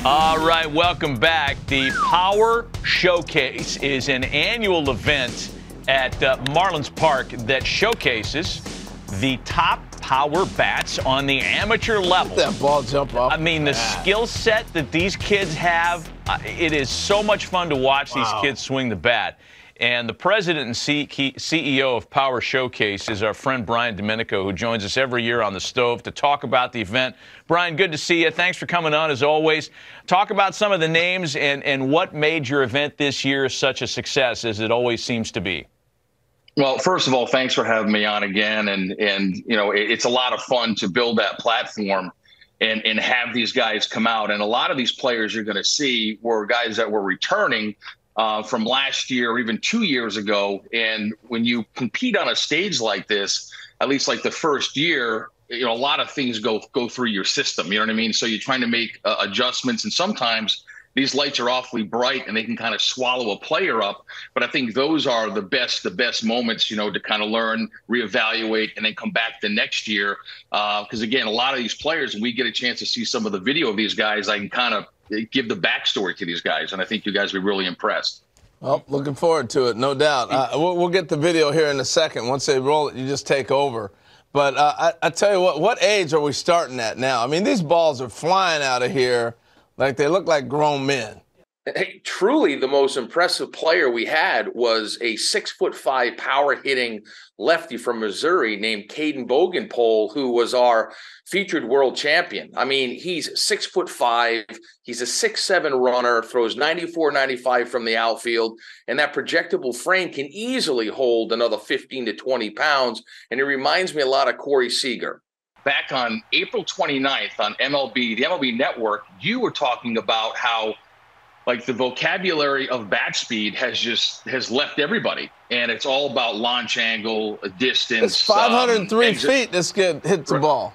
All right, welcome back. The Power Showcase is an annual event at Marlins Park that showcases the top power bats on the amateur level. Let that ball jump off. I mean, the skill set that these kids have, it is so much fun to watch these kids swing the bat. And the president and CEO of Power Showcase is our friend Brian Domenico, who joins us every year on the stove to talk about the event. Brian, good to see you. Thanks for coming on, as always. Talk about some of the names and what made your event this year such a success, as it always seems to be. Well, first of all, thanks for having me on again. And you know, it's a lot of fun to build that platform and have these guys come out. And a lot of these players you're going to see were guys that were returning from last year or even 2 years ago. And when you compete on a stage like this, at least like the first year, you know, a lot of things go through your system. You know what I mean? So you're trying to make adjustments, and sometimes these lights are awfully bright and they can kind of swallow a player up. But I think those are the best moments, you know, to kind of learn, reevaluate, and then come back the next year. Because again, a lot of these players, when we get a chance to see some of the video of these guys, I can kind of give the backstory to these guys, and I think you guys will be really impressed. Well, looking forward to it, no doubt. We'll get the video here in a second. Once they roll it, you just take over. But I tell you what age are we starting at now? I mean, these balls are flying out of here like they look like grown men. Hey, truly the most impressive player we had was a 6'5" power hitting lefty from Missouri named Caden Bogenpole, who was our featured world champion. I mean, he's 6'5", he's a 6'7" runner, throws 94, 95 from the outfield, and that projectable frame can easily hold another 15 to 20 pounds. And it reminds me a lot of Corey Seager. Back on April 29th on the MLB Network, you were talking about how like the vocabulary of bat speed has left everybody, and it's all about launch angle, distance. It's 503 feet this kid hits the ball.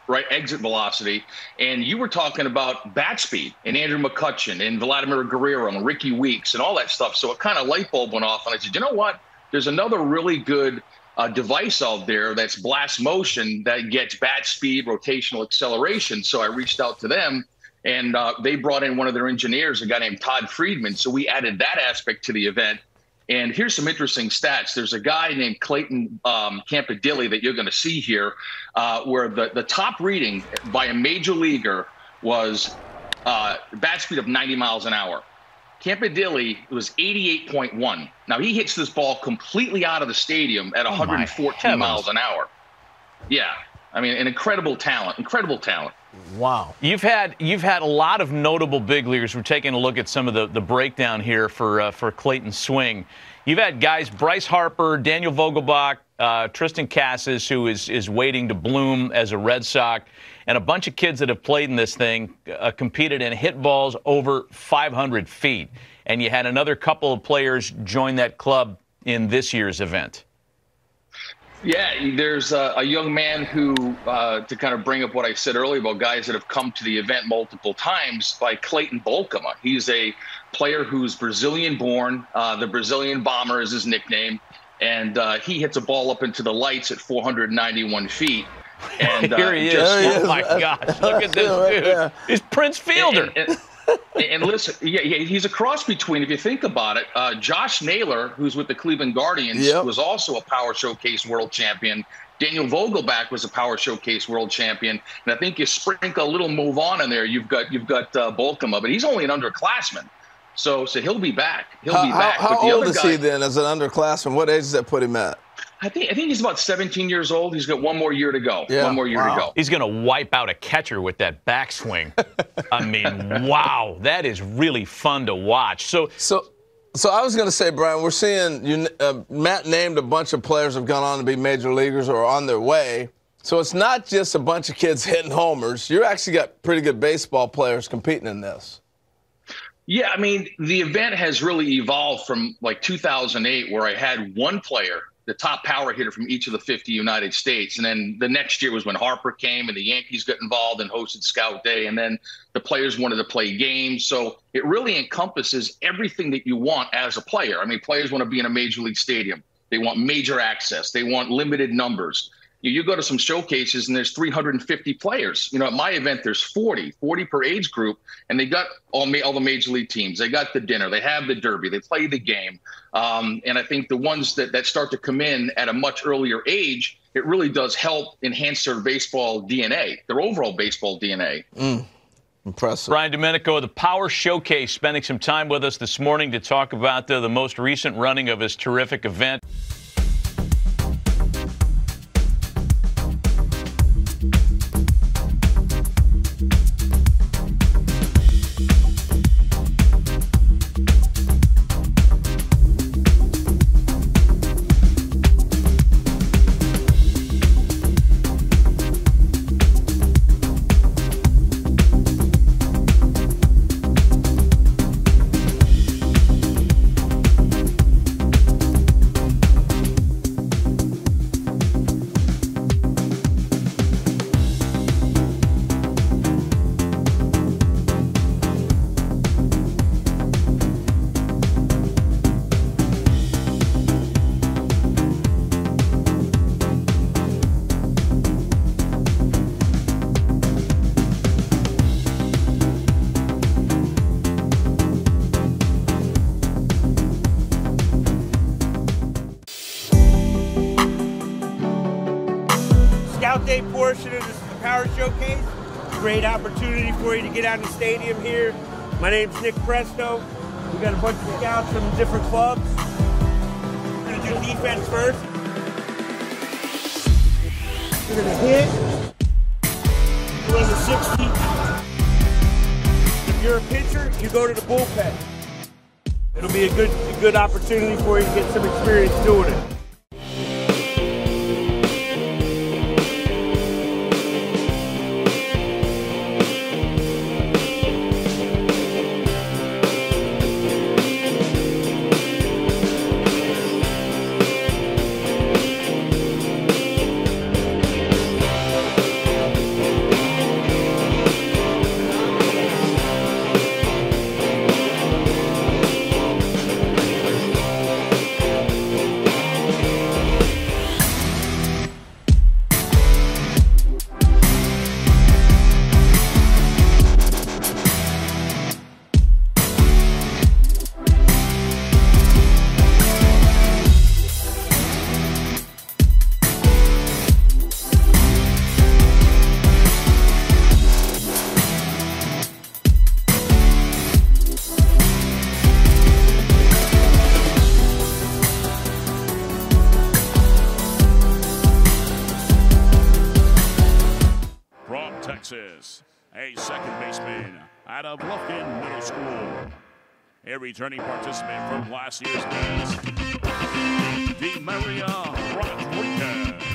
Right, exit velocity. And you were talking about bat speed and Andrew McCutchen and Vladimir Guerrero and Ricky Weeks and all that stuff. So it kind of light bulb went off, and I said, you know what? There's another really good device out there that's Blast Motion that gets bat speed, rotational acceleration. So I reached out to them. And they brought in one of their engineers, a guy named Todd Friedman. So we added that aspect to the event. And here's some interesting stats. There's a guy named Clayton Campadilli that you're going to see here, where the top reading by a major leaguer was bat speed of 90 miles an hour. Campadilli was 88.1. Now, he hits this ball completely out of the stadium at 114 miles an hour. Yeah. I mean, an incredible talent, Wow. You've had a lot of notable big leaguers. We're taking a look at some of the breakdown here for Clayton's swing. You've had guys, Bryce Harper, Daniel Vogelbach, Tristan Casas, who is waiting to bloom as a Red Sox, and a bunch of kids that have played in this thing, competed and hit balls over 500 feet. And you had another couple of players join that club in this year's event. Yeah, there's a young man who, to kind of bring up what I said earlier about guys that have come to the event multiple times, by Clayton Bolkema. He's a player who's Brazilian-born. The Brazilian Bomber is his nickname. And he hits a ball up into the lights at 491 feet. And here he is. Oh, my gosh. Look at this dude. Yeah. He's Prince Fielder. And listen, yeah, he's a cross between, if you think about it, Josh Naylor, who's with the Cleveland Guardians, was also a Power Showcase world champion. Daniel Vogelbach was a Power Showcase world champion. And I think you sprinkle a little move on in there, you've got Bolkema, but he's only an underclassman. So he'll be back. He'll be back. How old is he then as an underclassman? What age does that put him at? I think he's about 17 years old. He's got one more year to go. Yeah. One more year to go. He's going to wipe out a catcher with that backswing. I mean, wow, that is really fun to watch. So I was going to say, Brian, we're seeing Matt named a bunch of players have gone on to be major leaguers or on their way. So it's not just a bunch of kids hitting homers. You actually got pretty good baseball players competing in this. Yeah, I mean, the event has really evolved from like 2008, where I had one player, the top power hitter from each of the 50 United States. And then the next year was when Harper came and the Yankees got involved and hosted Scout Day. And then the players wanted to play games. So it really encompasses everything that you want as a player. I mean, players want to be in a major league stadium. They want major access. They want limited numbers. You go to some showcases and there's 350 players. At my event, there's 40 per age group, and they got all the major league teams. They got the dinner, they have the derby, they play the game. And I think the ones that start to come in at a much earlier age, it really does help enhance their baseball DNA, their overall baseball DNA. Impressive. Brian Domenico of the Power Showcase spending some time with us this morning to talk about the most recent running of his terrific event. Scout Day portion of this Power Showcase. Great opportunity for you to get out in the stadium here. My name's Nick Presto. We got a bunch of scouts from different clubs. We're gonna do defense first. We're gonna hit. Run the 60. If you're a pitcher, you go to the bullpen. It'll be a good opportunity for you to get some experience doing it. Texas, a second baseman out of Lufkin Middle School. A returning participant from last year's games, Demarea Rodriguez.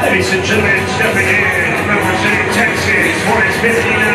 Ladies and gentlemen, stepping in from River City, Texas, for his 15th